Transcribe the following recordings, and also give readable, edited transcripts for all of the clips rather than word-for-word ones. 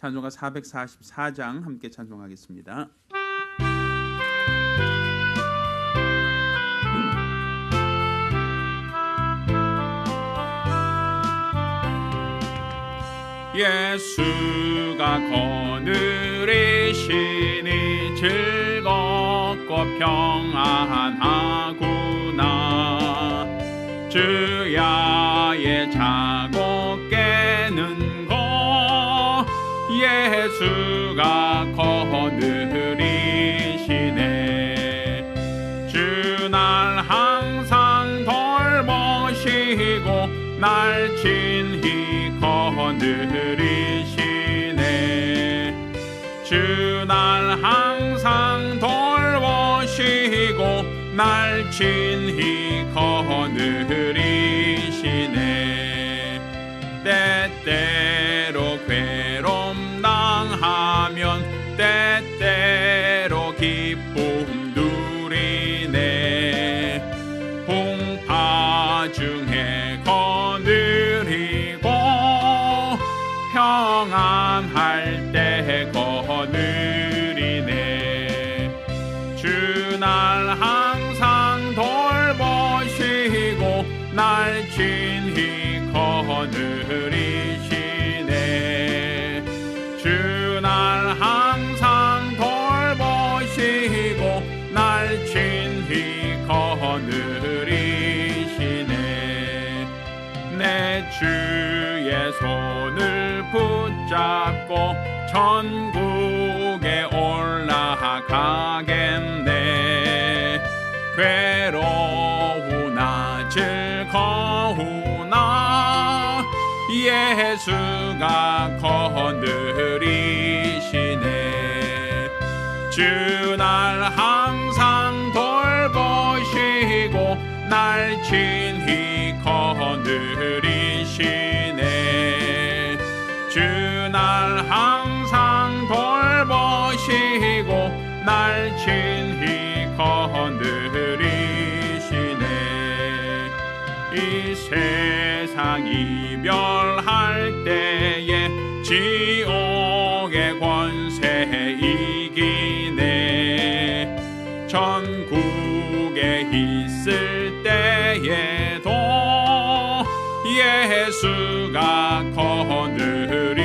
찬송가 444장 함께 찬송하겠습니다. 예수가 거느리시니 즐겁고 평안하구나. 주야의 자고 깨는 거 예수가 거느리시네. 주날 항상 돌보시고 날 친히 거느리시네. 주날 항상 돌보시고 날 친히 거느리시네. 때때로 괴로움 당하면 때때로 기쁨 누리네. 풍파 중에 거느리고 평안할 때 거느리네. 주날 항상 돌보시고 날 친히 거느리시네. 주날 항상 돌보시고 날 친히 거느리시네. 내 주의 손을 붙잡고 천국에 올라가겠네. 괴로우나 즐거우나 예수가 거느리시네. 주날 항상 돌보시고 날 친히 거느리시네. 주날 항상 돌보시고 날 친히 거느리시네. 이 세상 이별할 때에 지옥의 권세 이기네. 천국에 있을 때에도 예수가 거느리시네.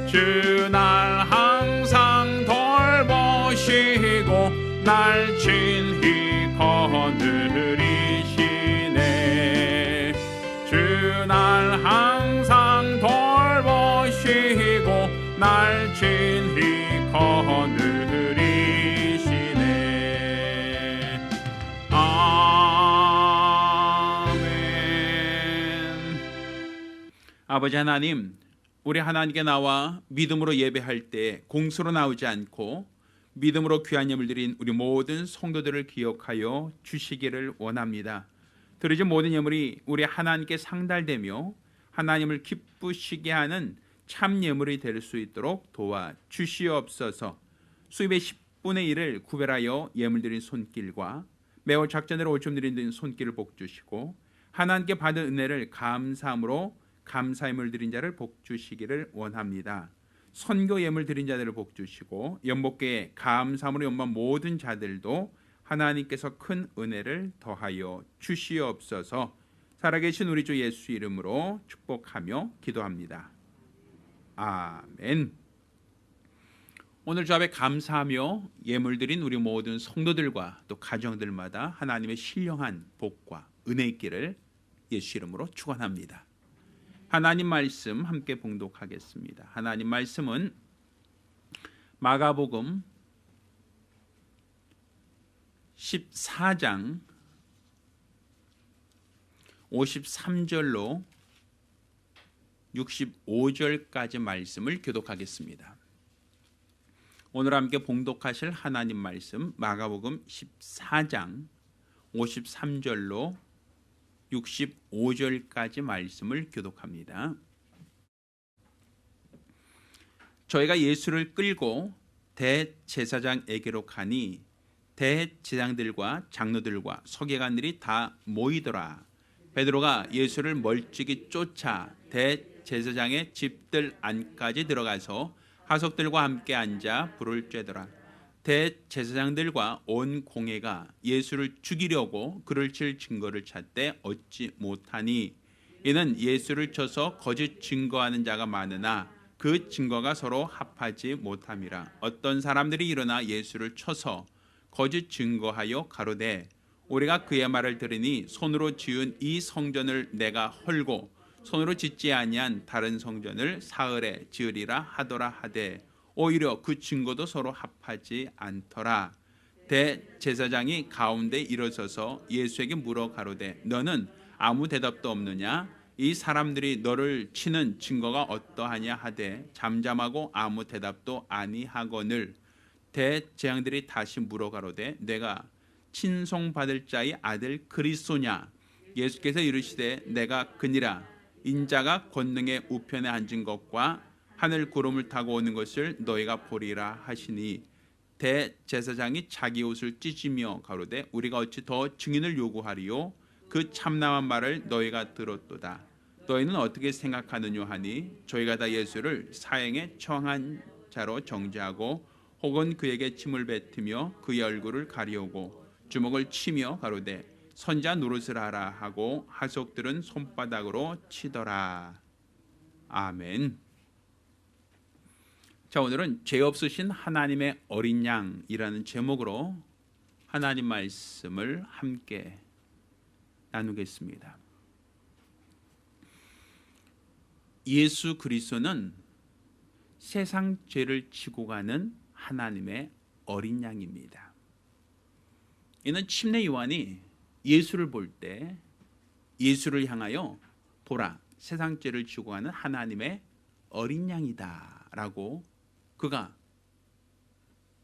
주날 항상 돌보시고 날 친히 거느리시네. 주날 항상 돌보시고 날 친히 거느리시네. 아멘. 아버지 하나님, 우리 하나님께 나와 믿음으로 예배할 때 공수로 나오지 않고 믿음으로 귀한 예물 드린 우리 모든 성도들을 기억하여 주시기를 원합니다. 드려진 모든 예물이 우리 하나님께 상달되며 하나님을 기쁘시게 하는 참 예물이 될 수 있도록 도와 주시옵소서. 수입의 10분의 1을 구별하여 예물 드린 손길과 매월 작전대로 올점 드린 손길을 복 주시고 하나님께 받은 은혜를 감사함으로 감사 예물 드린 자를 복 주시기를 원합니다. 선교 예물 드린 자들을 복 주시고 연복교회 감사함으로 연방 모든 자들도 하나님께서 큰 은혜를 더하여 주시옵소서. 살아계신 우리 주 예수 이름으로 축복하며 기도합니다. 아멘. 오늘 주 앞에 감사하며 예물 드린 우리 모든 성도들과 또 가정들마다 하나님의 신령한 복과 은혜 있기를 예수 이름으로 축원합니다. 하나님 말씀 함께 봉독하겠습니다. 하나님 말씀은 마가복음 14장 53절로 65절까지 말씀을 교독하겠습니다. 오늘 함께 봉독하실 하나님 말씀 마가복음 14장 53절로 65절까지 말씀을 교독합니다. 저희가 예수를 끌고 대제사장에게로 가니 대제사장들과 장로들과 서기관들이 다 모이더라. 베드로가 예수를 멀찍이 쫓아 대제사장의 집들 안까지 들어가서 하석들과 함께 앉아 불을 쬐더라. 대제사장들과 온 공회가 예수를 죽이려고 그를 칠 증거를 찾되 얻지 못하니 이는 예수를 쳐서 거짓 증거하는 자가 많으나 그 증거가 서로 합하지 못함이라. 어떤 사람들이 일어나 예수를 쳐서 거짓 증거하여 가로되 우리가 그의 말을 들으니 손으로 지은 이 성전을 내가 헐고 손으로 짓지 아니한 다른 성전을 사흘에 지으리라 하더라 하되 오히려 그 증거도 서로 합하지 않더라. 대제사장이 가운데 일어서서 예수에게 물어 가로되 너는 아무 대답도 없느냐? 이 사람들이 너를 치는 증거가 어떠하냐 하되 잠잠하고 아무 대답도 아니하거늘. 대제사장들이 다시 물어 가로되 내가 친송받을 자의 아들 그리스도냐? 예수께서 이르시되 내가 그니라. 인자가 권능의 우편에 앉은 것과 하늘 구름을 타고 오는 것을 너희가 보리라 하시니 대제사장이 자기 옷을 찢으며 가로되 우리가 어찌 더 증인을 요구하리요? 그 참남한 말을 너희가 들었도다. 너희는 어떻게 생각하느냐 하니 저희가 다 예수를 사형에 처한 자로 정죄하고 혹은 그에게 침을 뱉으며 그의 얼굴을 가리우고 주먹을 치며 가로되 선자 노릇을 하라 하고 하속들은 손바닥으로 치더라. 아멘. 자, 오늘은 죄 없으신 하나님의 어린 양이라는 제목으로 하나님 말씀을 함께 나누겠습니다. 예수 그리스도는 세상 죄를 지고 가는 하나님의 어린 양입니다. 이는 침례 요한이 예수를 볼 때 예수를 향하여 보라 세상 죄를 지고 가는 하나님의 어린 양이다 라고 그가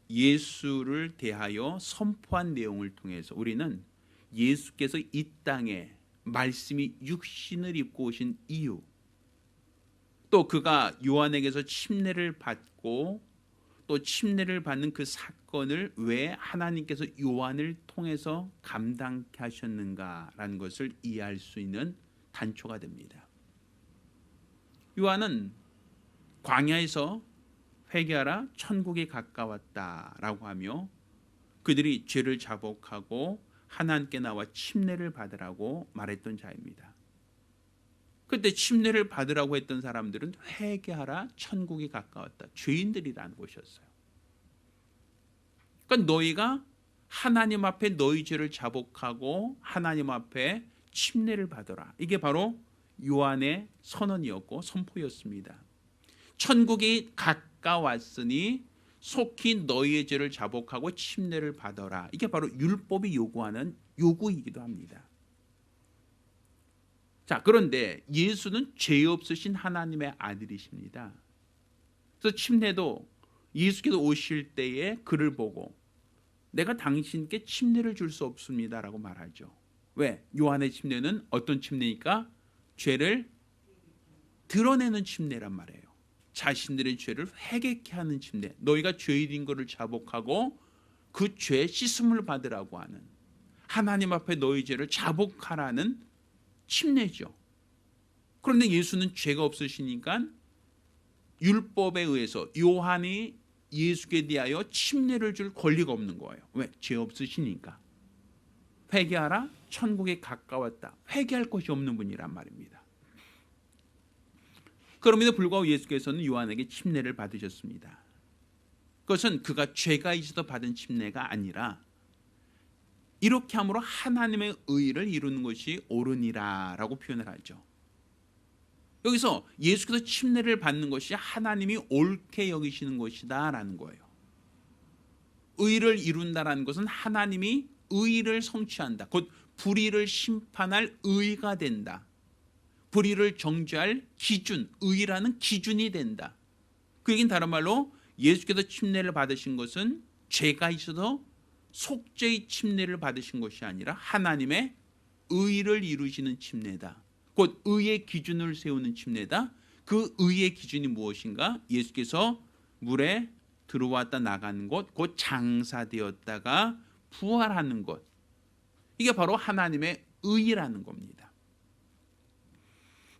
예수를 대하여 선포한 내용을 통해서 우리는 예수께서 이 땅에 말씀이 육신을 입고 오신 이유, 또 그가 요한에게서 침례를 받고 또 침례를 받는 그 사건을 왜 하나님께서 요한을 통해서 감당케 하셨는가라는 것을 이해할 수 있는 단초가 됩니다. 요한은 광야에서 회개하라 천국이 가까웠다라고 하며 그들이 죄를 자복하고 하나님께 나와 침례를 받으라고 말했던 자입니다. 그때 침례를 받으라고 했던 사람들은 회개하라 천국이 가까웠다. 죄인들이라는 것이었어요. 그러니까 너희가 하나님 앞에 너희 죄를 자복하고 하나님 앞에 침례를 받아라. 이게 바로 요한의 선언이었고 선포였습니다. 천국이 가까웠으니 속히 너희의 죄를 자복하고 침례를 받아라. 이게 바로 율법이 요구하는 요구이기도 합니다. 자, 그런데 예수는 죄 없으신 하나님의 아들이십니다. 그래서 침례도 예수께서 오실 때에 그를 보고 내가 당신께 침례를 줄 수 없습니다라고 말하죠. 왜? 요한의 침례는 어떤 침례니까? 죄를 드러내는 침례란 말이에요. 자신들의 죄를 회개케 하는 침례. 너희가 죄인인 것을 자복하고 그 죄 씻음을 받으라고 하는 하나님 앞에 너희 죄를 자복하라는 침례죠. 그런데 예수는 죄가 없으시니까 율법에 의해서 요한이 예수께 대하여 침례를 줄 권리가 없는 거예요. 왜? 죄 없으시니까. 회개하라 천국에 가까웠다. 회개할 것이 없는 분이란 말입니다. 그럼에도 불구하고 예수께서는 요한에게 침례를 받으셨습니다. 그것은 그가 죄가 있어서 받은 침례가 아니라 이렇게 함으로 하나님의 의를 이루는 것이 옳으니라 라고 표현을 하죠. 여기서 예수께서 침례를 받는 것이 하나님이 옳게 여기시는 것이다 라는 거예요. 의를 이룬다라는 것은 하나님이 의를 성취한다. 곧 불의를 심판할 의가 된다. 불의를 정죄할 기준, 의라는 기준이 된다. 그 얘기는 다른 말로 예수께서 침례를 받으신 것은 죄가 있어서 속죄의 침례를 받으신 것이 아니라 하나님의 의를 이루시는 침례다. 곧 의의 기준을 세우는 침례다. 그 의의 기준이 무엇인가? 예수께서 물에 들어왔다 나가는 것, 곧 장사되었다가 부활하는 것. 이게 바로 하나님의 의라는 겁니다.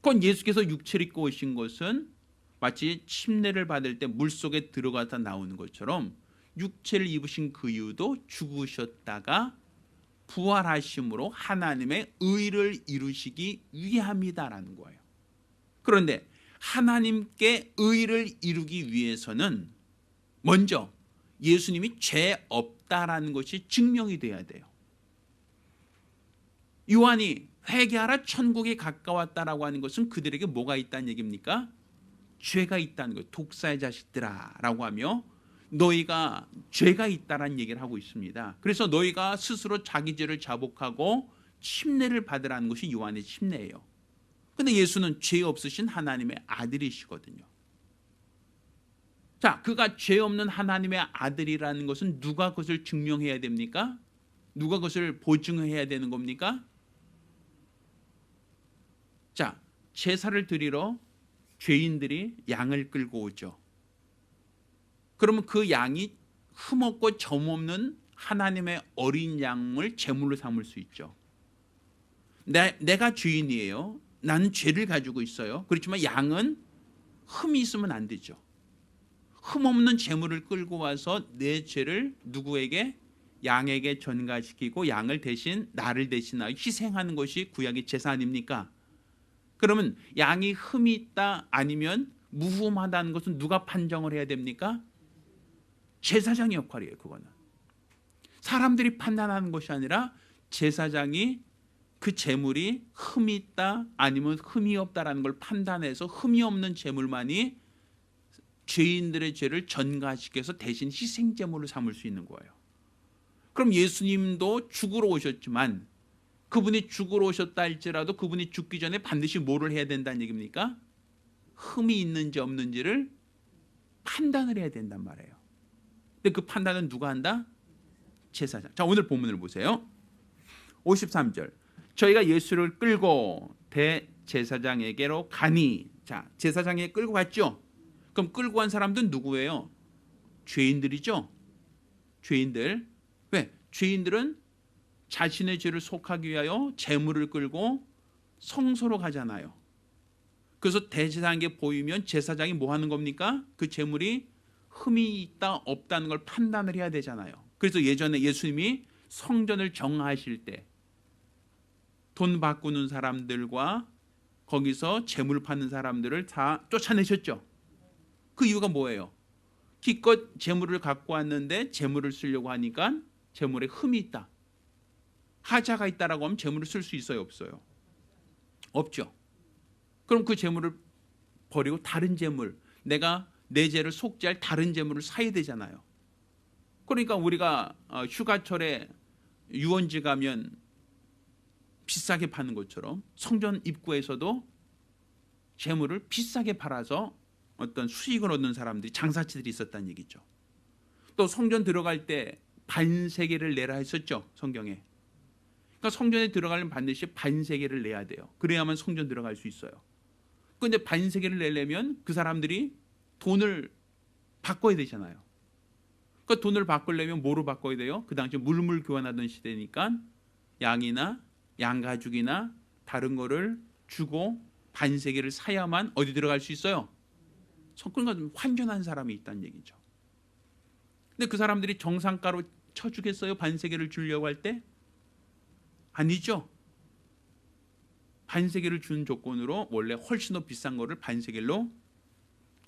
그건 예수께서 육체를 입고 오신 것은 마치 침례를 받을 때 물속에 들어갔다 나오는 것처럼 육체를 입으신 그 이유도 죽으셨다가 부활하심으로 하나님의 의를 이루시기 위함이다라는 거예요. 그런데 하나님께 의를 이루기 위해서는 먼저 예수님이 죄 없다라는 것이 증명이 돼야 돼요. 요한이 회개하라 천국이 가까웠다라고 하는 것은 그들에게 뭐가 있다는 얘기입니까? 죄가 있다는 거예요. 독사의 자식들아 라고 하며 너희가 죄가 있다라는 얘기를 하고 있습니다. 그래서 너희가 스스로 자기 죄를 자복하고 침례를 받으라는 것이 요한의 침례예요. 그런데 예수는 죄 없으신 하나님의 아들이시거든요. 자, 그가 죄 없는 하나님의 아들이라는 것은 누가 그것을 증명해야 됩니까? 누가 그것을 보증해야 되는 겁니까? 자, 제사를 드리러 죄인들이 양을 끌고 오죠. 그러면 그 양이 흠없고 점없는 하나님의 어린 양을 제물로 삼을 수 있죠. 내가 죄인이에요. 나는 죄를 가지고 있어요. 그렇지만 양은 흠이 있으면 안 되죠. 흠없는 제물을 끌고 와서 내 죄를 누구에게? 양에게 전가시키고 양을 대신 나를 대신하여 희생하는 것이 구약의 제사 아닙니까? 그러면 양이 흠이 있다 아니면 무흠하다는 것은 누가 판정을 해야 됩니까? 제사장의 역할이에요. 그거는 사람들이 판단하는 것이 아니라 제사장이 그 제물이 흠이 있다 아니면 흠이 없다라는 걸 판단해서 흠이 없는 제물만이 죄인들의 죄를 전가시켜서 대신 희생 제물을 삼을 수 있는 거예요. 그럼 예수님도 죽으러 오셨지만 그분이 죽으러 오셨다 할지라도 그분이 죽기 전에 반드시 뭐를 해야 된다는 얘기입니까? 흠이 있는지 없는지를 판단을 해야 된단 말이에요. 근데 그 판단은 누가 한다? 제사장. 자, 오늘 본문을 보세요. 53절. 저희가 예수를 끌고 대제사장에게로 가니. 자, 제사장에게 끌고 갔죠. 그럼 끌고 간 사람들은 누구예요? 죄인들이죠. 죄인들. 왜? 죄인들은 자신의 죄를 속하기 위하여 제물을 끌고 성소로 가잖아요. 그래서 대제사장에게 보이면 제사장이 뭐 하는 겁니까? 그 제물이 흠이 있다 없다는 걸 판단을 해야 되잖아요. 그래서 예전에 예수님이 성전을 정하실 때 돈 바꾸는 사람들과 거기서 제물 파는 사람들을 다 쫓아내셨죠. 그 이유가 뭐예요? 기껏 제물을 갖고 왔는데 제물을 쓰려고 하니까 제물에 흠이 있다. 하자가 있다라고 하면 제물을 쓸 수 있어요, 없어요? 없죠. 그럼 그 제물을 버리고 다른 제물, 내가 내 죄를 속죄할 다른 제물을 사야 되잖아요. 그러니까 우리가 휴가철에 유원지 가면 비싸게 파는 것처럼 성전 입구에서도 제물을 비싸게 팔아서 어떤 수익을 얻는 사람들이 장사치들이 있었다는 얘기죠. 또 성전 들어갈 때 반세계를 내라 했었죠, 성경에. 그러니까 성전에 들어가려면 반드시 반세계를 내야 돼요. 그래야만 성전 들어갈 수 있어요. 그런데 반세계를 내려면 그 사람들이 돈을 바꿔야 되잖아요. 그 돈을 바꾸려면 뭐로 바꿔야 돼요? 그 당시 물물 교환하던 시대니까 양이나 양가죽이나 다른 거를 주고 반세계를 사야만 어디 들어갈 수 있어요? 그러니까 좀 환전한 사람이 있다는 얘기죠. 근데 그 사람들이 정상가로 쳐주겠어요? 반세계를 주려고 할 때? 아니죠. 반세계를 주는 조건으로 원래 훨씬 더 비싼 거를 반세계로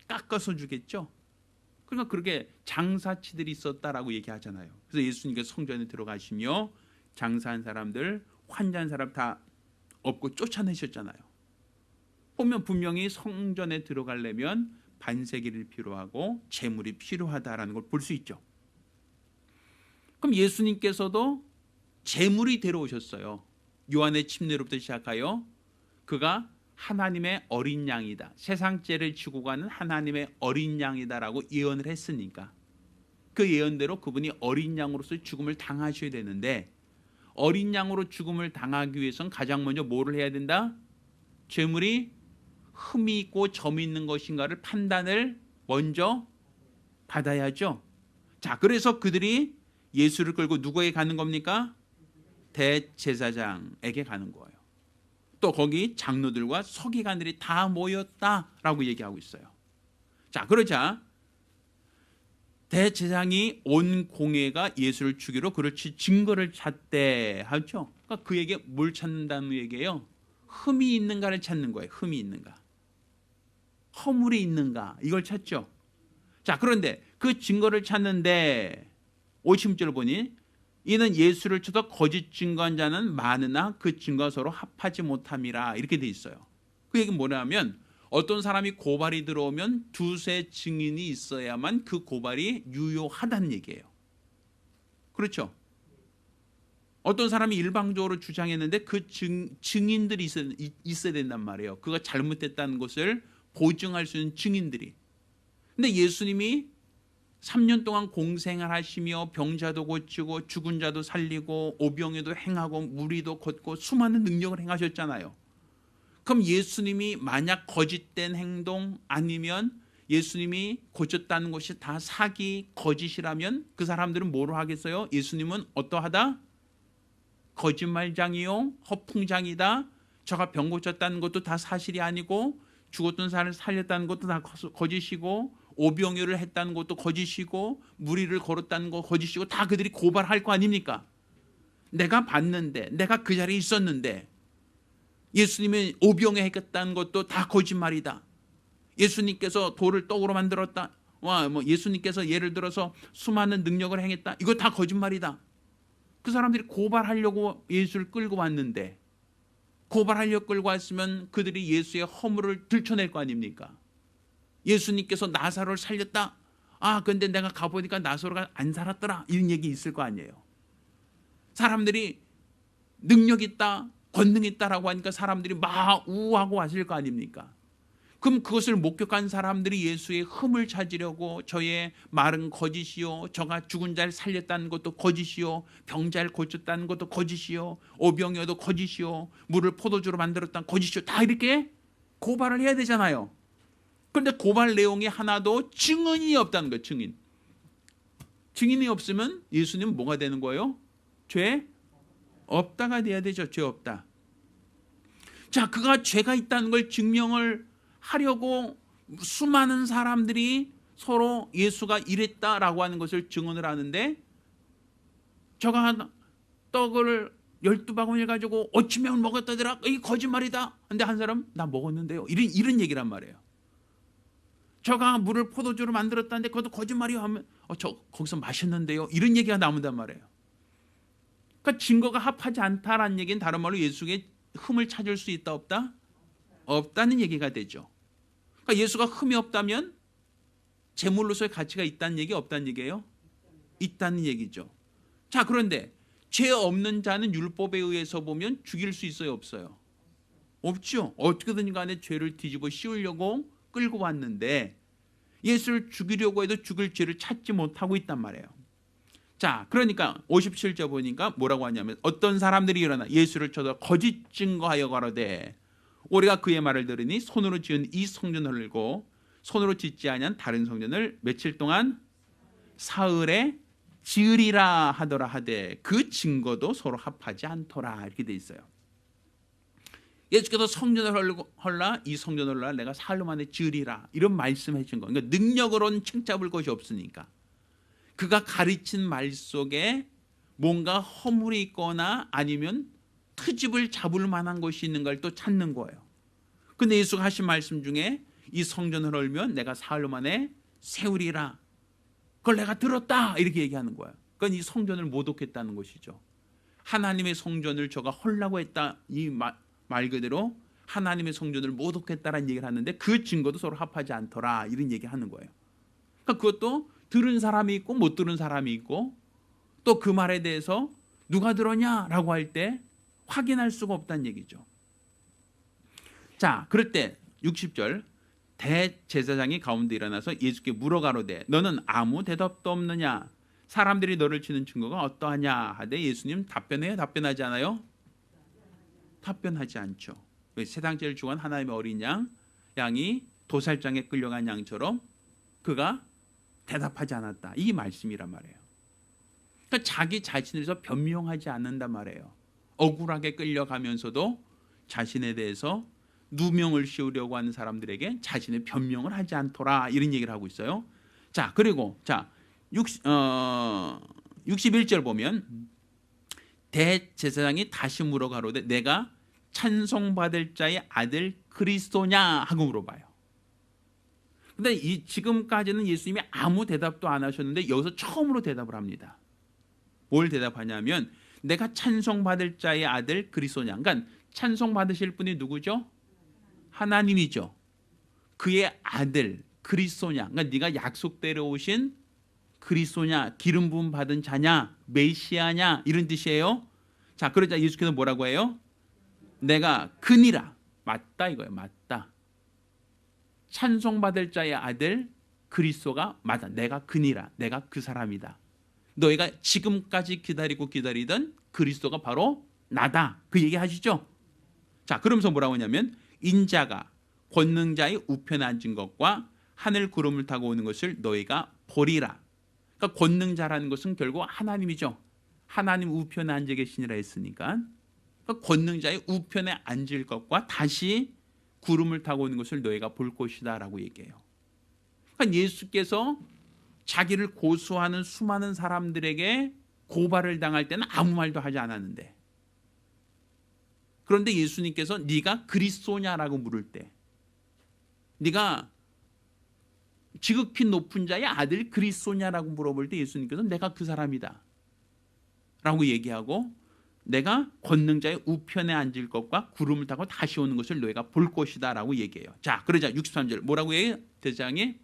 깎아서 주겠죠. 그러니까 그렇게 장사치들이 있었다라고 얘기하잖아요. 그래서 예수님께서 성전에 들어가시며 장사한 사람들, 환전한 사람 다 없고 쫓아내셨잖아요. 보면 분명히 성전에 들어가려면 반세계를 필요하고 재물이 필요하다라는 걸 볼 수 있죠. 그럼 예수님께서도 재물이 데려오셨어요. 요한의 침례로부터 시작하여 그가 하나님의 어린 양이다. 세상 죄를 지고 가는 하나님의 어린 양이다라고 예언을 했으니까 그 예언대로 그분이 어린 양으로서 죽음을 당하셔야 되는데 어린 양으로 죽음을 당하기 위해서는 가장 먼저 뭐를 해야 된다? 죄물이 흠이 있고 점이 있는 것인가를 판단을 먼저 받아야죠. 자, 그래서 그들이 예수를 끌고 누구에게 가는 겁니까? 대제사장에게 가는 거예요. 또 거기 장로들과 서기관들이 다 모였다라고 얘기하고 있어요. 자, 그러자 대제사장이 온 공회가 예수를 죽이러 그렇지 증거를 찾대 하죠. 그러니까 그에게 뭘 찾는다는 얘기예요? 흠이 있는가를 찾는 거예요. 흠이 있는가, 허물이 있는가, 이걸 찾죠. 자, 그런데 그 증거를 찾는데 50절 보니 이는 예수를 쳐서 거짓 증거한 자는 많으나 그 증거가 서로 합하지 못함이라, 이렇게 돼 있어요. 그 얘기는 뭐냐면 어떤 사람이 고발이 들어오면 두세 증인이 있어야만 그 고발이 유효하다는 얘기예요. 그렇죠? 어떤 사람이 일방적으로 주장했는데 그 증인들이 있어야 된단 말이에요. 그가 잘못됐다는 것을 보증할 수 있는 증인들이. 근데 예수님이 3년 동안 공생을 하시며 병자도 고치고 죽은 자도 살리고 오병이도 행하고 무리도 걷고 수많은 능력을 행하셨잖아요. 그럼 예수님이 만약 거짓된 행동 아니면 예수님이 고쳤다는 것이 다 사기, 거짓이라면 그 사람들은 뭐로 하겠어요? 예수님은 어떠하다? 거짓말장이요, 허풍장이다. 저가 병 고쳤다는 것도 다 사실이 아니고 죽었던 사람을 살렸다는 것도 다 거짓이고 오병이어를 했다는 것도 거짓이고 무리를 걸었다는 거 거짓이고, 다 그들이 고발할 거 아닙니까? 내가 봤는데, 내가 그 자리에 있었는데, 예수님이 오병이어 했다는 것도 다 거짓말이다. 예수님께서 돌을 떡으로 만들었다. 예수님께서 예를 들어서 수많은 능력을 행했다. 이거 다 거짓말이다. 그 사람들이 고발하려고 예수를 끌고 왔는데, 고발하려고 끌고 왔으면 그들이 예수의 허물을 들춰낼 거 아닙니까? 예수님께서 나사로를 살렸다. 근데 내가 가보니까 나사로가 안 살았더라. 이런 얘기 있을 거 아니에요. 사람들이 능력 있다, 권능 있다라고 하니까 사람들이 막 우하고 왔을 거 아닙니까? 그럼 그것을 목격한 사람들이 예수의 흠을 찾으려고 저의 말은 거짓이요, 저가 죽은 자를 살렸다는 것도 거짓이요, 병자를 고쳤다는 것도 거짓이요, 오병이어도 거짓이요, 물을 포도주로 만들었다는 거짓이요, 다 이렇게 고발을 해야 되잖아요. 그런데 고발 내용이 하나도 증언이 없다는 거예요. 증인이 없으면 예수님은 뭐가 되는 거예요? 죄 없다가 돼야 되죠. 죄 없다. 자, 그가 죄가 있다는 걸 증명을 하려고 수많은 사람들이 서로 예수가 이랬다라고 하는 것을 증언을 하는데, 저가 떡을 12바구니를 가지고 어치면 먹었다더라. 이게 거짓말이다. 근데 한 사람 나 먹었는데요. 이런 얘기란 말이에요. 저가 물을 포도주로 만들었다는데 그것도 거짓말이요 하면 저 거기서 마셨는데요. 이런 얘기가 나온단 말이에요. 그러니까 증거가 합하지 않다라는 얘기는 다른 말로 예수의 흠을 찾을 수 있다 없다? 없다는 얘기가 되죠. 그러니까 예수가 흠이 없다면 제물로서의 가치가 있다는 얘기, 없다는 얘기예요? 있다는 얘기죠. 자, 그런데 죄 없는 자는 율법에 의해서 보면 죽일 수 있어요, 없어요? 없죠. 어떻게든 간에 죄를 뒤집어 씌우려고 끌고 왔는데 예수를 죽이려고 해도 죽을 죄를 찾지 못하고 있단 말이에요. 자, 그러니까 57절 보니까 뭐라고 하냐면 어떤 사람들이 일어나 예수를 쳐서 거짓 증거하여 가로되 우리가 그의 말을 들으니 손으로 지은 이 성전을 흘고 손으로 짓지 아니한 다른 성전을 며칠 동안 사흘에 지으리라 하더라 하되 그 증거도 서로 합하지 않더라, 이렇게 돼 있어요. 예수께서 성전을 헐라, 이 성전을 헐라 내가 사흘 만에 지으리라, 이런 말씀해 준 거. 그러니까 능력으로는 책 잡을 것이 없으니까 그가 가르친 말 속에 뭔가 허물이 있거나 아니면 트집을 잡을 만한 것이 있는 걸 또 찾는 거예요. 근데 예수가 하신 말씀 중에 이 성전을 헐면 내가 사흘 만에 세우리라, 그걸 내가 들었다, 이렇게 얘기하는 거예요. 그건 이 성전을 모독했다는 것이죠. 하나님의 성전을 저가 헐라고 했다, 이 말 그대로 하나님의 성전을 모독했다라는 얘기를 하는데 그 증거도 서로 합하지 않더라, 이런 얘기를 하는 거예요. 그러니까 그것도 들은 사람이 있고 못 들은 사람이 있고 또 그 말에 대해서 누가 들었냐라고 할 때 확인할 수가 없다는 얘기죠. 자, 그럴 때 60절 대제사장이 가운데 일어나서 예수께 물어가로되 너는 아무 대답도 없느냐, 사람들이 너를 치는 증거가 어떠하냐 하되 예수님 답변해요, 답변하지 않아요? 답변하지 않죠. 왜? 세상제를 주관 하나님의 어린 양이 도살장에 끌려간 양처럼 그가 대답하지 않았다, 이 말씀이란 말이에요. 그러니까 자기 자신에서 변명하지 않는단 말이에요. 억울하게 끌려가면서도 자신에 대해서 누명을 씌우려고 하는 사람들에게 자신의 변명을 하지 않더라, 이런 얘기를 하고 있어요. 자, 그리고 61절 보면 대제사장이 다시 물어 가로되 내가 찬송받을 자의 아들 그리스도냐 하고 물어봐요. 근데 지금까지는 예수님이 아무 대답도 안 하셨는데 여기서 처음으로 대답을 합니다. 뭘 대답하냐면 내가 찬송받을 자의 아들 그리스도냐. 그러니까 찬송받으실 분이 누구죠? 하나님이죠. 그의 아들 그리스도냐. 그러니까 네가 약속대로 오신 그리스도냐, 기름 부음 받은 자냐, 메시아냐, 이런 뜻이에요. 자, 그러자 예수께서 뭐라고 해요? 내가 그니라. 맞다 이거예요. 맞다. 찬송받을 자의 아들 그리스도가 맞아. 내가 그니라. 내가 그 사람이다. 너희가 지금까지 기다리던 그리스도가 바로 나다. 그 얘기 하시죠? 자, 그러면서 뭐라고 하냐면 인자가 권능자의 우편에 앉은 것과 하늘 구름을 타고 오는 것을 너희가 보리라. 그러니까 권능자라는 것은 결국 하나님이죠. 하나님 우편에 앉아 계시니라 했으니까 그러니까 권능자의 우편에 앉을 것과 다시 구름을 타고 오는 것을 너희가 볼 것이다 라고 얘기해요. 그러니까 예수께서 자기를 고소하는 수많은 사람들에게 고발을 당할 때는 아무 말도 하지 않았는데, 그런데 예수님께서 네가 그리스도냐라고 물을 때, 네가 지극히 높은 자의 아들 그리스도냐라고 물어볼 때 예수님께서 내가 그 사람이다 라고 얘기하고 내가 권능자의 우편에 앉을 것과 구름을 타고 다시 오는 것을 너희가 볼 것이다 라고 얘기해요. 자, 그러자 63절 뭐라고 해요? 대장이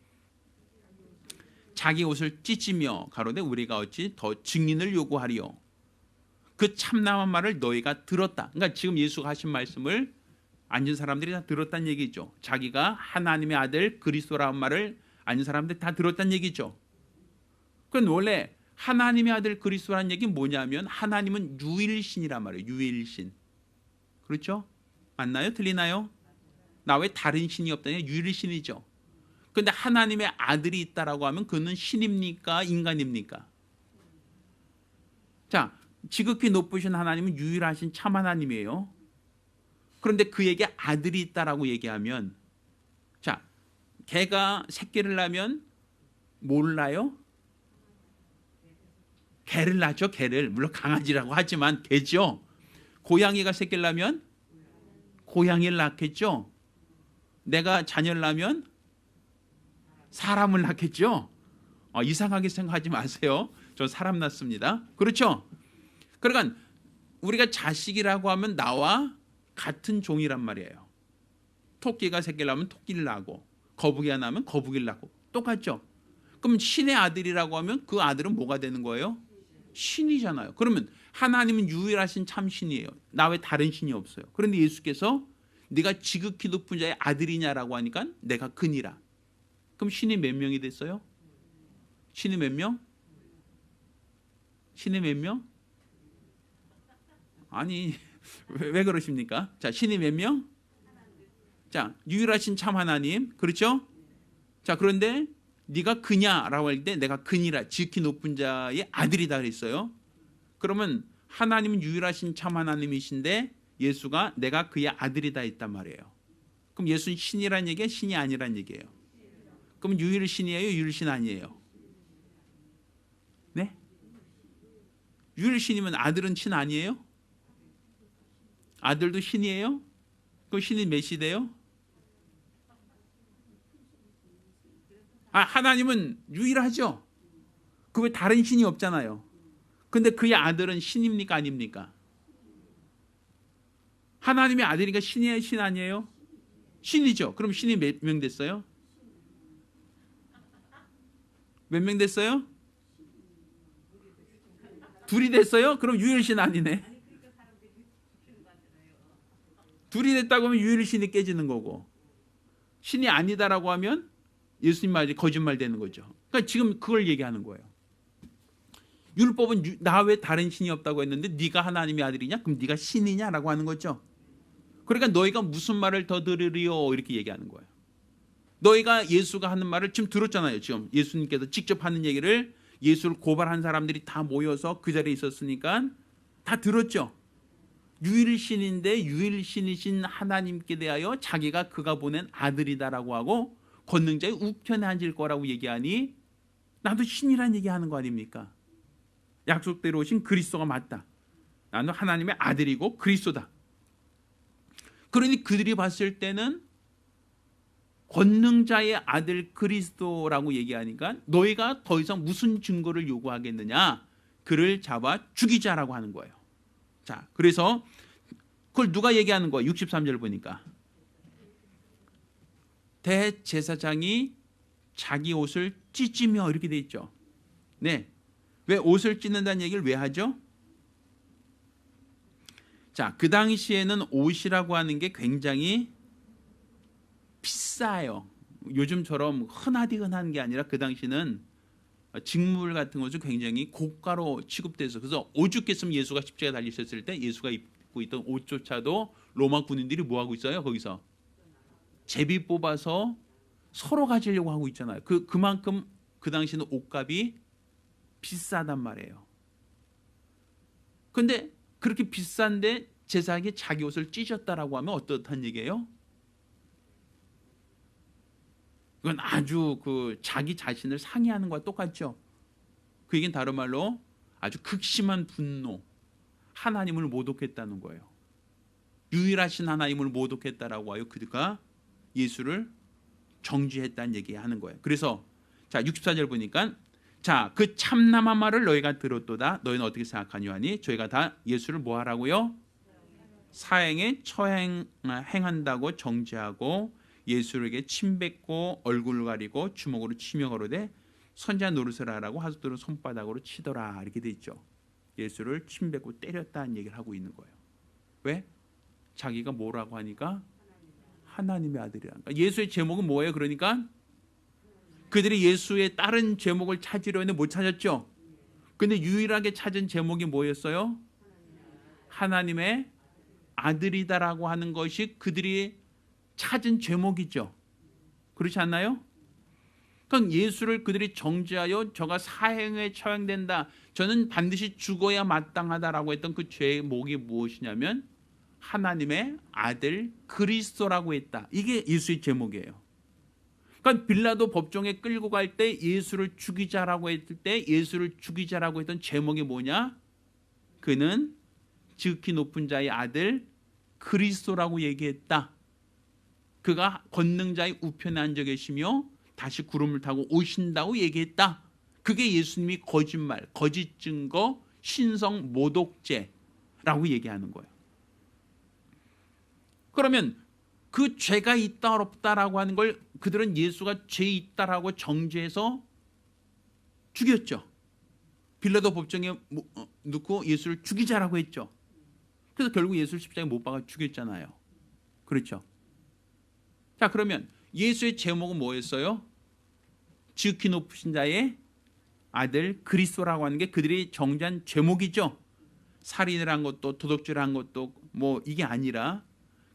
자기 옷을 찢으며 가로되 우리가 어찌 더 증인을 요구하리요. 그 참남한 말을 너희가 들었다. 그러니까 지금 예수가 하신 말씀을 앉은 사람들이 다 들었다는 얘기죠. 자기가 하나님의 아들 그리스도라는 말을 앉은 사람들이 다 들었다는 얘기죠. 그건 원래 하나님의 아들 그리스도라는 얘기는 뭐냐면 하나님은 유일신이란 말이에요. 유일신. 그렇죠? 맞나요? 틀리나요? 나 외에 다른 신이 없다니 유일신이죠. 그런데 하나님의 아들이 있다라고 하면 그는 신입니까? 인간입니까? 자, 지극히 높으신 하나님은 유일하신 참 하나님이에요. 그런데 그에게 아들이 있다라고 얘기하면, 자, 개가 새끼를 낳으면 몰라요? 개를 낳죠. 개를. 물론 강아지라고 하지만 개죠. 고양이가 새끼를 낳으면 고양이를 낳겠죠. 내가 자녀를 낳으면 사람을 낳겠죠. 이상하게 생각하지 마세요. 저 사람 낳습니다. 그렇죠? 그러니까 우리가 자식이라고 하면 나와 같은 종이란 말이에요. 토끼가 새끼를 낳으면 토끼를 낳고 거북이가 낳으면 거북이를 낳고 똑같죠. 그럼 신의 아들이라고 하면 그 아들은 뭐가 되는 거예요? 신이잖아요. 그러면 하나님은 유일하신 참 신이에요. 나 외에 다른 신이 없어요. 그런데 예수께서 네가 지극히 높은 자의 아들이냐라고 하니까 내가 그니라. 그럼 신이 몇 명이 됐어요? 신이 몇 명? 신이 몇 명? 아니 왜 그러십니까? 자, 신이 몇 명? 자, 유일하신 참 하나님, 그렇죠? 자, 그런데 네가 그냐라고 할 때 내가 그니라, 지극히 높은 자의 아들이다 그랬어요. 그러면 하나님은 유일하신 참 하나님이신데 예수가 내가 그의 아들이다 했단 말이에요. 그럼 예수는 신이란 얘기야, 신이 아니란 얘기예요? 그럼 유일신이에요, 유일신 아니에요? 네? 유일신이면 아들은 신 아니에요? 아들도 신이에요? 그럼 신이 몇 시대요? 하나님은 유일하죠. 그 외에 다른 신이 없잖아요. 근데 그의 아들은 신입니까 아닙니까? 하나님의 아들이니까 신이에요, 신 아니에요? 신이죠. 그럼 신이 몇 명 됐어요? 몇 명 됐어요? 둘이 됐어요? 그럼 유일신 아니네. 둘이 됐다고 하면 유일신이 깨지는 거고, 신이 아니다라고 하면 예수님 말이 거짓말 되는 거죠. 그러니까 지금 그걸 얘기하는 거예요. 율법은 나 외에 다른 신이 없다고 했는데 네가 하나님의 아들이냐? 그럼 네가 신이냐라고 하는 거죠. 그러니까 너희가 무슨 말을 더 들으리요? 이렇게 얘기하는 거예요. 너희가 예수가 하는 말을 지금 들었잖아요. 지금 예수님께서 직접 하는 얘기를 예수를 고발한 사람들이 다 모여서 그 자리에 있었으니까 다 들었죠. 유일신인데 유일신이신 하나님께 대하여 자기가 그가 보낸 아들이다라고 하고 권능자의 우편에 앉을 거라고 얘기하니 나도 신이란 얘기하는 거 아닙니까? 약속대로 오신 그리스도가 맞다. 나는 하나님의 아들이고 그리스도다. 그러니 그들이 봤을 때는 권능자의 아들 그리스도라고 얘기하니까 너희가 더 이상 무슨 증거를 요구하겠느냐? 그를 잡아 죽이자라고 하는 거예요. 자, 그래서 그걸 누가 얘기하는 거예요? 63절 보니까 대제사장이 자기 옷을 찢으며 이렇게 돼 있죠. 네, 왜 옷을 찢는다는 얘기를 왜 하죠? 자, 그 당시에는 옷이라고 하는 게 굉장히 비싸요. 요즘처럼 흔하디 흔한 게 아니라 그 당시는 직물 같은 것이 굉장히 고가로 취급돼서 그래서 오죽했으면 예수가 십자가에 달리셨을 때 예수가 입고 있던 옷조차도 로마 군인들이 뭐 하고 있어요? 거기서 제비 뽑아서 서로 가지려고 하고 있잖아요. 그만큼 그 당시는 옷값이 비싸단 말이에요. 근데 그렇게 비싼데 제사장이 자기 옷을 찢었다라고 하면 어떻단 얘기예요? 그건 아주 자기 자신을 상해하는 것과 똑같죠. 그 얘기는 다른 말로 아주 극심한 분노, 하나님을 모독했다는 거예요. 유일하신 하나님을 모독했다라고 하여 그가 예수를 정죄했다는 얘기하는 거예요. 그래서 자 64절 보니까 자 그 참남한 말을 너희가 들었도다. 너희는 어떻게 생각하냐 하니 저희가 다 예수를 뭐 하라고요? 사형에 처행한다고 정죄하고 예수에게 침 뱉고 얼굴을 가리고 주먹으로 치며 가로되 선지자 노릇을 하라고 하숫도로 손바닥으로 치더라 이렇게 돼 있죠. 예수를 침 뱉고 때렸다는 얘기를 하고 있는 거예요. 왜? 자기가 뭐라고 하니까 하나님의 아들이라니까. 예수의 제목은 뭐예요? 그러니까 그들이 예수의 다른 제목을 찾으려 했는데 못 찾았죠. 근데 유일하게 찾은 제목이 뭐였어요? 하나님의 아들이다라고 하는 것이 그들이 찾은 제목이죠. 그렇지 않나요? 그러니까 예수를 그들이 정죄하여 저가 사형에 처형된다. 저는 반드시 죽어야 마땅하다라고 했던 그 제목이 무엇이냐면 하나님의 아들 그리스도라고 했다. 이게 예수의 제목이에요. 그러니까 빌라도 법정에 끌고 갈 때 예수를 죽이자라고 했을 때 예수를 죽이자라고 했던 제목이 뭐냐? 그는 지극히 높은 자의 아들 그리스도라고 얘기했다. 그가 권능자의 우편에 앉아 계시며 다시 구름을 타고 오신다고 얘기했다. 그게 예수님이 거짓말, 거짓 증거, 신성 모독죄라고 얘기하는 거예요. 그러면 그 죄가 있다 없다라고 하는 걸 그들은 예수가 죄 있다라고 정죄해서 죽였죠. 빌라도 법정에 넣고 예수를 죽이자라고 했죠. 그래서 결국 예수를 십자가에 못 박아 죽였잖아요. 그렇죠. 자, 그러면 예수의 제목은 뭐였어요? 지극히 높으신 자의 아들 그리스도라고 하는 게 그들이 정죄한 제목이죠. 살인을 한 것도 도둑질을 한 것도 뭐 이게 아니라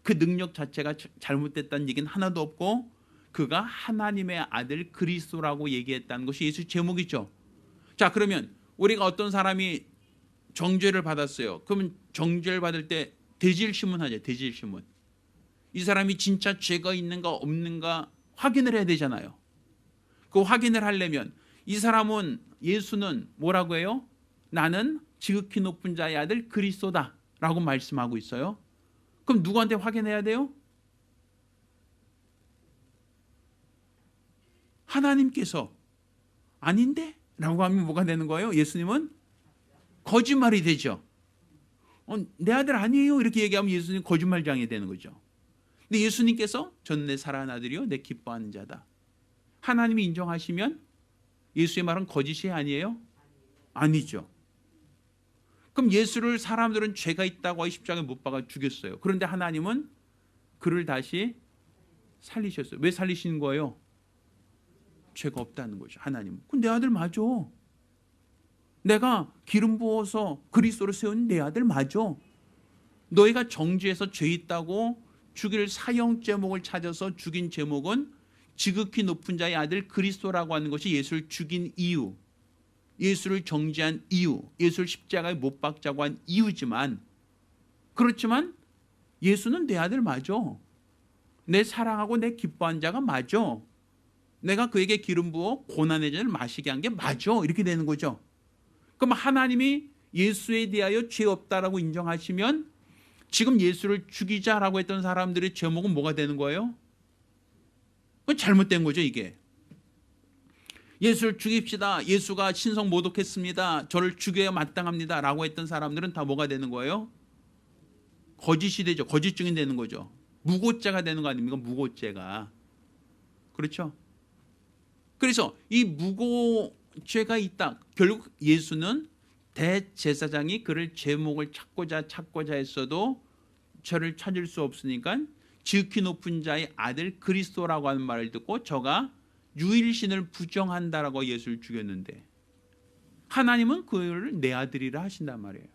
그 능력 자체가 잘못됐다는 얘기는 하나도 없고 그가 하나님의 아들 그리스도라고 얘기했다는 것이 예수의 제목이죠. 자, 그러면 우리가 어떤 사람이 정죄를 받았어요. 그러면 정죄를 받을 때 대질신문 하죠. 대질신문. 이 사람이 진짜 죄가 있는가 없는가 확인을 해야 되잖아요. 그 확인을 하려면 이 사람은 예수는 뭐라고 해요? 나는 지극히 높은 자의 아들 그리스도다 라고 말씀하고 있어요. 그럼 누구한테 확인해야 돼요? 하나님께서 아닌데? 라고 하면 뭐가 되는 거예요? 예수님은 거짓말이 되죠. 내 아들 아니에요 이렇게 얘기하면 예수님 거짓말장이 되는 거죠. 근데 예수님께서 저는 내 사랑하는 아들이요 내 기뻐하는 자다. 하나님이 인정하시면 예수의 말은 거짓이 아니에요? 아니죠. 그럼 예수를 사람들은 죄가 있다고 하여 십자가에 못 박아 죽였어요. 그런데 하나님은 그를 다시 살리셨어요. 왜 살리시는 거예요? 죄가 없다는 거죠. 하나님은. 그럼 내 아들 맞아. 내가 기름 부어서 그리스도로 세운 내 아들 맞아. 너희가 정죄해서 죄 있다고 죽일 사형 제목을 찾아서 죽인 제목은 지극히 높은 자의 아들 그리스도라고 하는 것이 예수를 죽인 이유, 예수를 정죄한 이유, 예수를 십자가에 못 박자고 한 이유지만 그렇지만 예수는 내 아들 맞아. 내 사랑하고 내 기뻐한 자가 맞아. 내가 그에게 기름 부어 고난의 잔을 마시게 한 게 맞아. 이렇게 되는 거죠. 그럼 하나님이 예수에 대하여 죄 없다라고 인정하시면 지금 예수를 죽이자라고 했던 사람들의 제목은 뭐가 되는 거예요? 그건 잘못된 거죠, 이게. 예수를 죽입시다. 예수가 신성 모독했습니다. 저를 죽여야 마땅합니다. 라고 했던 사람들은 다 뭐가 되는 거예요? 거짓이 되죠. 거짓 증인 되는 거죠. 무고죄가 되는 거 아닙니까? 무고죄가. 그렇죠? 그래서 이 무고죄가 있다. 결국 예수는 대제사장이 그를 제목을 찾고자 했어도 저를 찾을 수 없으니까 지극히 높은 자의 아들 그리스도라고 하는 말을 듣고 저가 유일신을 부정한다라고 예수를 죽였는데 하나님은 그를 내 아들이라 하신단 말이에요.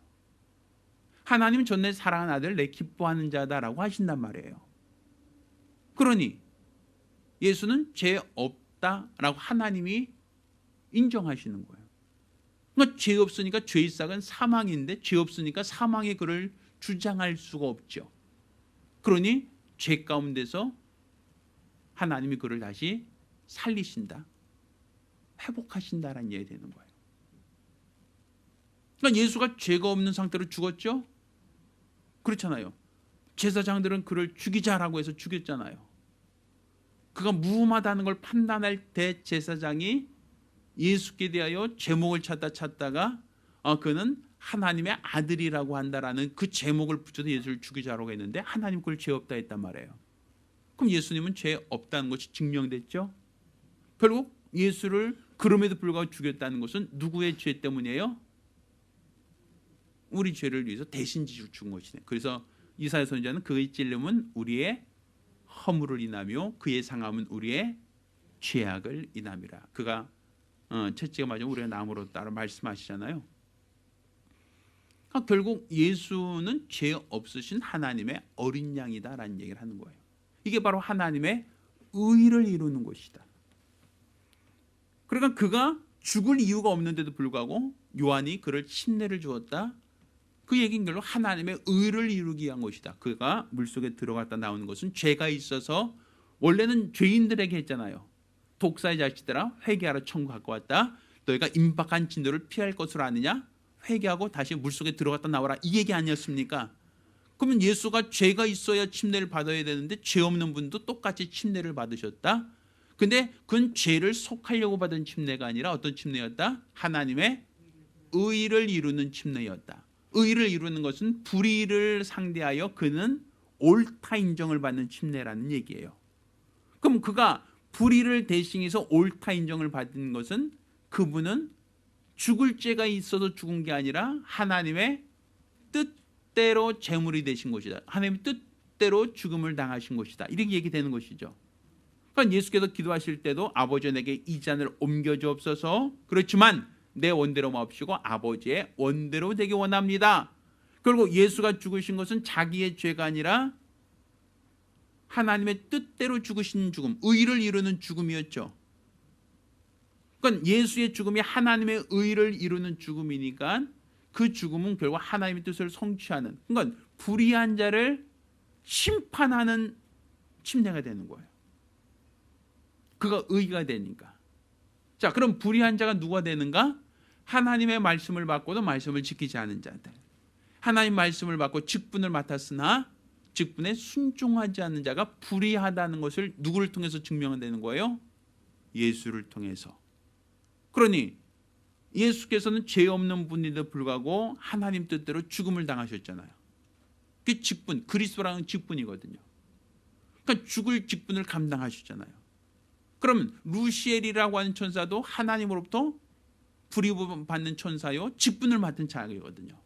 하나님은 전 내 사랑하는 아들 내 기뻐하는 자다라고 하신단 말이에요. 그러니 예수는 죄 없다라고 하나님이 인정하시는 거예요. 그러니까 죄 없으니까 죄의 삭은 사망인데 죄 없으니까 사망의 그를 주장할 수가 없죠. 그러니 죄 가운데서 하나님이 그를 다시 살리신다, 회복하신다라는 얘기 되는 거예요. 그러니까 예수가 죄가 없는 상태로 죽었죠? 그렇잖아요. 제사장들은 그를 죽이자라고 해서 죽였잖아요. 그가 무음하다는 걸 판단할 때 제사장이 예수께 대하여 제목을 찾다가 그는 하나님의 아들이라고 한다라는 그 제목을 붙여서 예수를 죽이자라고 했는데 하나님 그걸 죄 없다 했단 말이에요. 그럼 예수님은 죄 없다는 것이 증명됐죠? 결국 예수를 그럼에도 불구하고 죽였다는 것은 누구의 죄 때문이에요? 우리 죄를 위해서 대신 죽은 것이네. 그래서 이사야 선지자는 그의 찔림은 우리의 허물을 인하며 그의 상함은 우리의 죄악을 인함이라. 그가 채찍에 맞아 우리가 나무로 따라 말씀하시잖아요. 그러니까 결국 예수는 죄 없으신 하나님의 어린 양이다라는 얘기를 하는 거예요. 이게 바로 하나님의 의를 이루는 것이다. 그러니까 그가 죽을 이유가 없는데도 불구하고 요한이 그를 침례를 주었다. 그 얘기는 결국 하나님의 의를 이루기 위한 것이다. 그가 물속에 들어갔다 나오는 것은 죄가 있어서 원래는 죄인들에게 했잖아요. 독사의 자식들아 회개하러 천국 갖고 왔다. 너희가 임박한 진노를 피할 것으로 아느냐? 회개하고 다시 물속에 들어갔다 나와라. 이 얘기 아니었습니까? 그러면 예수가 죄가 있어야 침례를 받아야 되는데 죄 없는 분도 똑같이 침례를 받으셨다. 근데 그건 죄를 속하려고 받은 침례가 아니라 어떤 침례였다? 하나님의 의를 이루는 침례였다. 의를 이루는 것은 불의를 상대하여 그는 옳다 인정을 받는 침례라는 얘기예요. 그럼 그가 불의를 대신해서 옳다 인정을 받은 것은 그분은 죽을 죄가 있어서 죽은 게 아니라 하나님의 뜻대로 제물이 되신 것이다. 하나님의 뜻대로 죽음을 당하신 것이다. 이렇게 얘기되는 것이죠. 그러니까 예수께서 기도하실 때도 아버지 내게 이 잔을 옮겨주옵소서. 그렇지만 내 원대로 마옵시고 아버지의 원대로 되기 원합니다. 결국 예수가 죽으신 것은 자기의 죄가 아니라 하나님의 뜻대로 죽으신 죽음, 의를 이루는 죽음이었죠. 그러니까 예수의 죽음이 하나님의 의를 이루는 죽음이니까 그 죽음은 결국 하나님의 뜻을 성취하는, 그러니까 불의한 자를 심판하는 침례가 되는 거예요. 그가 의가 되니까. 자, 그럼 불의한 자가 누가 되는가? 하나님의 말씀을 받고도 말씀을 지키지 않은 자들. 하나님 말씀을 받고 직분을 맡았으나 직분에 순종하지 않는 자가 불의하다는 것을 누구를 통해서 증명되는 거예요? 예수를 통해서. 그러니 예수께서는 죄 없는 분인데도 불구하고 하나님 뜻대로 죽음을 당하셨잖아요. 그 직분, 그리스도라는 직분이거든요. 그러니까 죽을 직분을 감당하셨잖아요. 그러면 루시엘이라고 하는 천사도 하나님으로부터 불임을 받는 천사요, 직분을 맡은 자이거든요.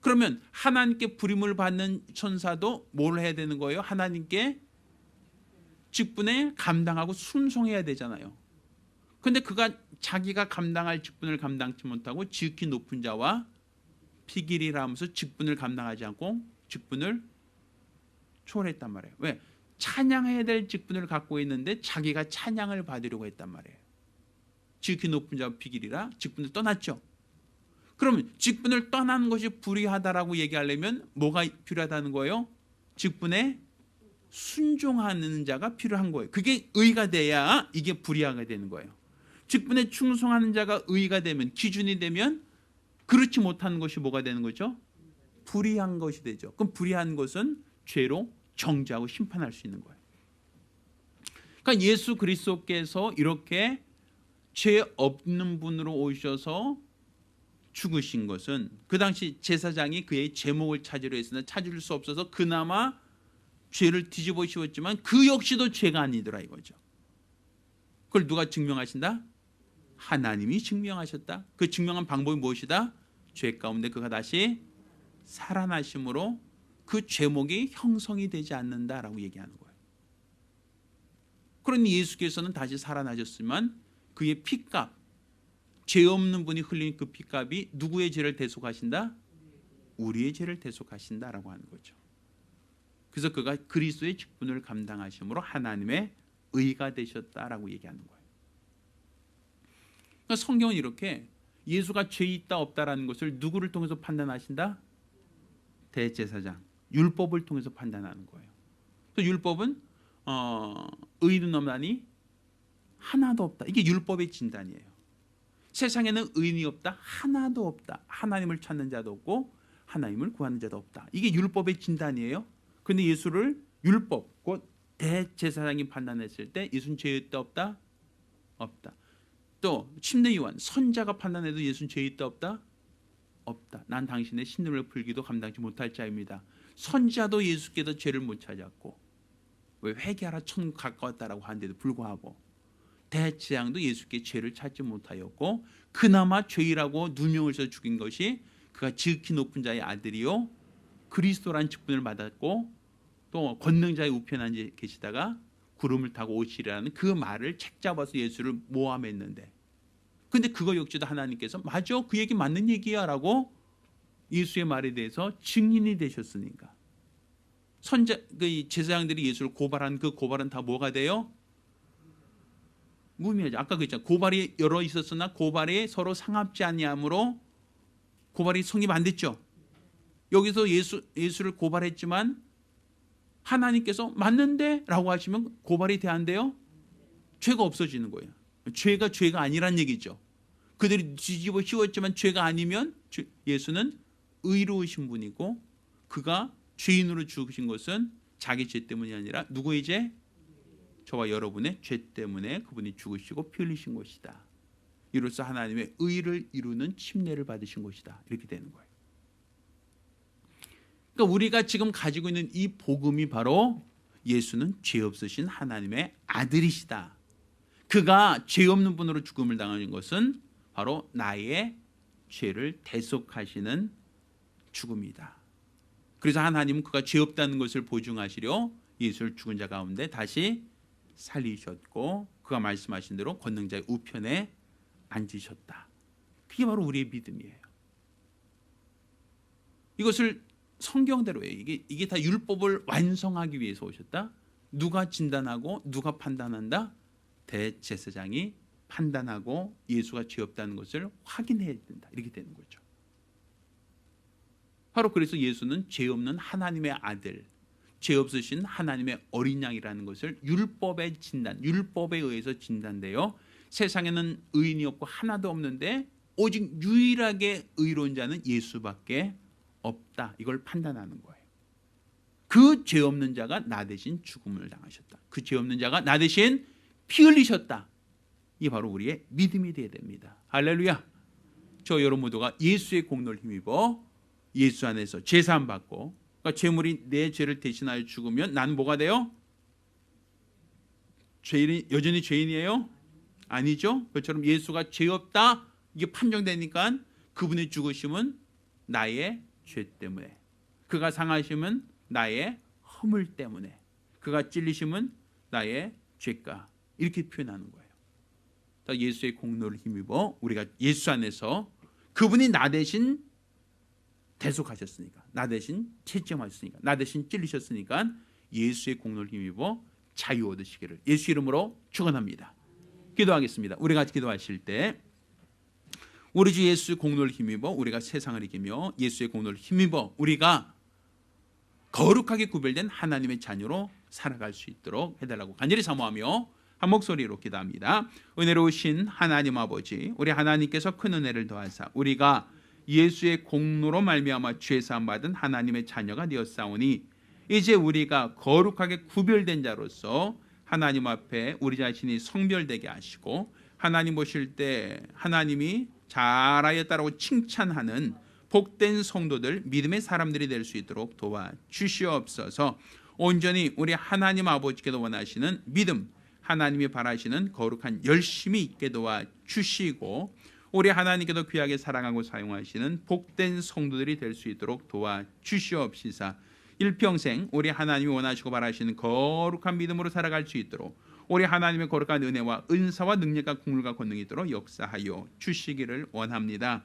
그러면 하나님께 불임을 받는 천사도 뭘 해야 되는 거예요? 하나님께 직분에 감당하고 순종해야 되잖아요. 그런데 그가 자기가 감당할 직분을 감당치 못하고 지극히 높은 자와 피길이라 하면서 직분을 감당하지 않고 직분을 초월했단 말이에요. 왜? 찬양해야 될 직분을 갖고 있는데 자기가 찬양을 받으려고 했단 말이에요. 지극히 높은 자와 피길이라 직분을 떠났죠. 그러면 직분을 떠나는 것이 불의하다라고 얘기하려면 뭐가 필요하다는 거예요? 직분에 순종하는 자가 필요한 거예요. 그게 의가 돼야 이게 불의하가 되는 거예요. 직분에 충성하는 자가 의가 되면, 기준이 되면 그렇지 못하는 것이 뭐가 되는 거죠? 불의한 것이 되죠. 그럼 불의한 것은 죄로 정죄하고 심판할 수 있는 거예요. 그러니까 예수 그리스도께서 이렇게 죄 없는 분으로 오셔서 죽으신 것은, 그 당시 제사장이 그의 제목을 찾으려 했으나 찾을 수 없어서 그나마 죄를 뒤집어 씌웠지만 그 역시도 죄가 아니더라 이거죠. 그걸 누가 증명하신다? 하나님이 증명하셨다. 그 증명한 방법이 무엇이다? 죄 가운데 그가 다시 살아나심으로 그 죄목이 형성이 되지 않는다라고 얘기하는 거예요. 그러니 예수께서는 다시 살아나셨지만 그의 피값, 죄 없는 분이 흘린 그 피값이 누구의 죄를 대속하신다? 우리의 죄를 대속하신다라고 하는 거죠. 그래서 그가 그리스도의 직분을 감당하심으로 하나님의 의가 되셨다라고 얘기하는 거예요. 그러니까 성경은 이렇게 예수가 죄 있다 없다라는 것을 누구를 통해서 판단하신다? 대제사장, 율법을 통해서 판단하는 거예요. 그래서 율법은 의인은 없나니 하나도 없다. 이게 율법의 진단이에요. 세상에는 의인이 없다, 하나도 없다. 하나님을 찾는 자도 없고 하나님을 구하는 자도 없다. 이게 율법의 진단이에요. 그런데 예수를 율법, 곧 대제사장이 판단했을 때 예수는 죄 있다 없다? 없다. 또 침례 요한, 선자가 판단해도 예수는 죄 있다 없다? 없다. 난 당신의 신념을 풀기도 감당치 못할 자입니다. 선자도 예수께서 죄를 못 찾았고 왜 회개하라 천국 가까웠다라고 하는데도 불구하고 대제사장도 예수께 죄를 찾지 못하였고 그나마 죄이라고 누명을 써 죽인 것이 그가 지극히 높은 자의 아들이요 그리스도라는 직분을 받았고 또 권능자의 우편에 앉아 계시다가 구름을 타고 오시리라는 그 말을 책잡아서 예수를 모함했는데, 근데 그거 역시도 하나님께서 맞아, 그 얘기 맞는 얘기야 라고 예수의 말에 대해서 증인이 되셨으니까 그 제사장들이 예수를 고발한 그 고발은 다 뭐가 돼요? 무의미하죠. 아까 그랬잖아요. 고발이 여러 있었으나 고발이 서로 상합지 아니하므로 고발이 성립 안 됐죠. 여기서 예수를 고발했지만 하나님께서 맞는데 라고 하시면 고발이 돼 안 돼요? 죄가 없어지는 거예요. 죄가 아니란 얘기죠. 그들이 뒤집어 씌웠지만 죄가 아니면 예수는 의로우신 분이고 그가 죄인으로 죽으신 것은 자기 죄 때문이 아니라 누구의 죄? 저와 여러분의 죄 때문에 그분이 죽으시고 피 흘리신 것이다. 이로써 하나님의 의를 이루는 침례를 받으신 것이다. 이렇게 되는 거예요. 그러니까 우리가 지금 가지고 있는 이 복음이 바로 예수는 죄 없으신 하나님의 아들이시다. 그가 죄 없는 분으로 죽음을 당하는 것은 바로 나의 죄를 대속하시는 죽음이다. 그래서 하나님은 그가 죄 없다는 것을 보증하시려 예수를 죽은 자 가운데 다시 살리셨고 그가 말씀하신 대로 권능자의 우편에 앉으셨다. 그게 바로 우리의 믿음이에요. 이것을 성경대로예요. 이게 다 율법을 완성하기 위해서 오셨다. 누가 진단하고 누가 판단한다? 대제사장이 판단하고 예수가 죄 없다는 것을 확인해야 된다. 이렇게 되는 거죠. 바로 그래서 예수는 죄 없는 하나님의 아들, 죄 없으신 하나님의 어린 양이라는 것을 율법의 진단, 율법에 의해서 진단되어 세상에는 의인이 없고 하나도 없는데 오직 유일하게 의로운 자는 예수밖에 없다. 이걸 판단하는 거예요. 그 죄 없는 자가 나 대신 죽음을 당하셨다. 그 죄 없는 자가 나 대신 피 흘리셨다. 이게 바로 우리의 믿음이 되어야 됩니다. 할렐루야. 저 여러분 모두가 예수의 공로를 힘입어 예수 안에서 제사함 받고, 그러니까 죄물이 내 죄를 대신하여 죽으면 나는 뭐가 돼요? 여전히 죄인이에요? 아니죠. 그처럼 예수가 죄 없다 이게 판정되니까 그분의 죽으심은 나의 죄 때문에, 그가 상하심은 나의 허물 때문에, 그가 찔리심은 나의 죄가, 이렇게 표현하는 거예요. 예수의 공로를 힘입어 우리가 예수 안에서 그분이 나 대신 대속하셨으니까, 나 대신 채점하셨으니까, 나 대신 찔리셨으니까 예수의 공로를 힘입어 자유 얻으시기를 예수 이름으로 축원합니다. 기도하겠습니다. 우리 같이 기도하실 때 우리 주 예수의 공로를 힘입어 우리가 세상을 이기며 예수의 공로를 힘입어 우리가 거룩하게 구별된 하나님의 자녀로 살아갈 수 있도록 해달라고 간절히 사모하며 한 목소리로 기도합니다. 은혜로우신 하나님 아버지, 우리 하나님께서 큰 은혜를 더하사 우리가 예수의 공로로 말미암아 죄 사함 받은 하나님의 자녀가 되었사오니 이제 우리가 거룩하게 구별된 자로서 하나님 앞에 우리 자신이 성별되게 하시고 하나님 보실 때 하나님이 잘하였다라고 칭찬하는 복된 성도들, 믿음의 사람들이 될 수 있도록 도와주시옵소서. 온전히 우리 하나님 아버지께서 원하시는 믿음, 하나님이 바라시는 거룩한 열심이 있게 도와주시고 우리 하나님께서 귀하게 사랑하고 사용하시는 복된 성도들이 될 수 있도록 도와주시옵시사. 일평생 우리 하나님이 원하시고 바라시는 거룩한 믿음으로 살아갈 수 있도록 우리 하나님의 거룩한 은혜와 은사와 능력과 국물과 권능이 있도록 역사하여 주시기를 원합니다.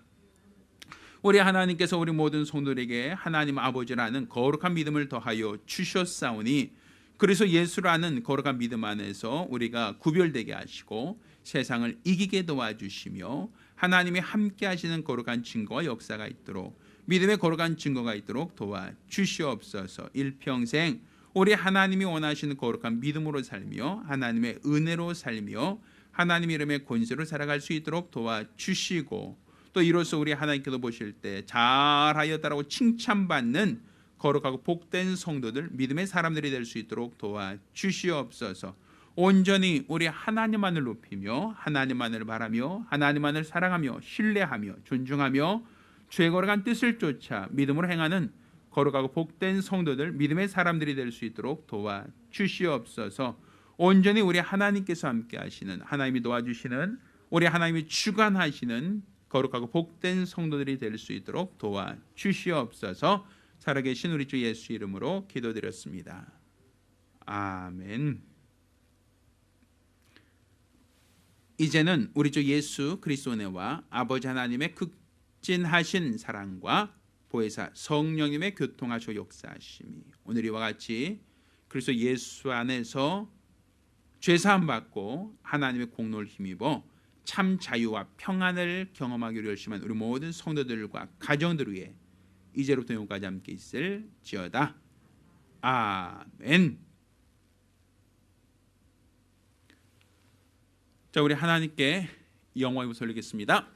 우리 하나님께서 우리 모든 성도들에게 하나님 아버지라는 거룩한 믿음을 더하여 주셨사오니 그래서 예수라는 거룩한 믿음 안에서 우리가 구별되게 하시고 세상을 이기게 도와주시며 하나님이 함께 하시는 거룩한 증거와 역사가 있도록 믿음의 거룩한 증거가 있도록 도와주시옵소서. 일평생 우리 하나님이 원하시는 거룩한 믿음으로 살며 하나님의 은혜로 살며 하나님 이름의 권세로 살아갈 수 있도록 도와주시고 또 이로써 우리 하나님께서 보실 때 잘하였다라고 칭찬받는 거룩하고 복된 성도들, 믿음의 사람들이 될 수 있도록 도와주시옵소서. 온전히 우리 하나님만을 높이며 하나님만을 바라며 하나님만을 사랑하며 신뢰하며 존중하며 죄 거룩한 뜻을 쫓아 믿음으로 행하는 거룩하고 복된 성도들, 믿음의 사람들이 될 수 있도록 도와주시옵소서. 온전히 우리 하나님께서 함께 하시는, 하나님이 도와주시는, 우리 하나님이 주관하시는 거룩하고 복된 성도들이 될 수 있도록 도와주시옵소서. 살아계신 우리 주 예수 이름으로 기도드렸습니다. 아멘. 이제는 우리 주 예수 그리스도 은혜와 아버지 하나님의 극진하신 사랑과 보혜사 성령님의 교통하시고 역사하심이 오늘 이와 같이 그리스도 예수 안에서 죄사함 받고 하나님의 공로를 힘입어 참 자유와 평안을 경험하기로 열심한 우리 모든 성도들과 가정들 위해 이제로부터 영원까지 함께 있을지어다. 아멘. 자, 우리 하나님께 영광을 돌리겠습니다.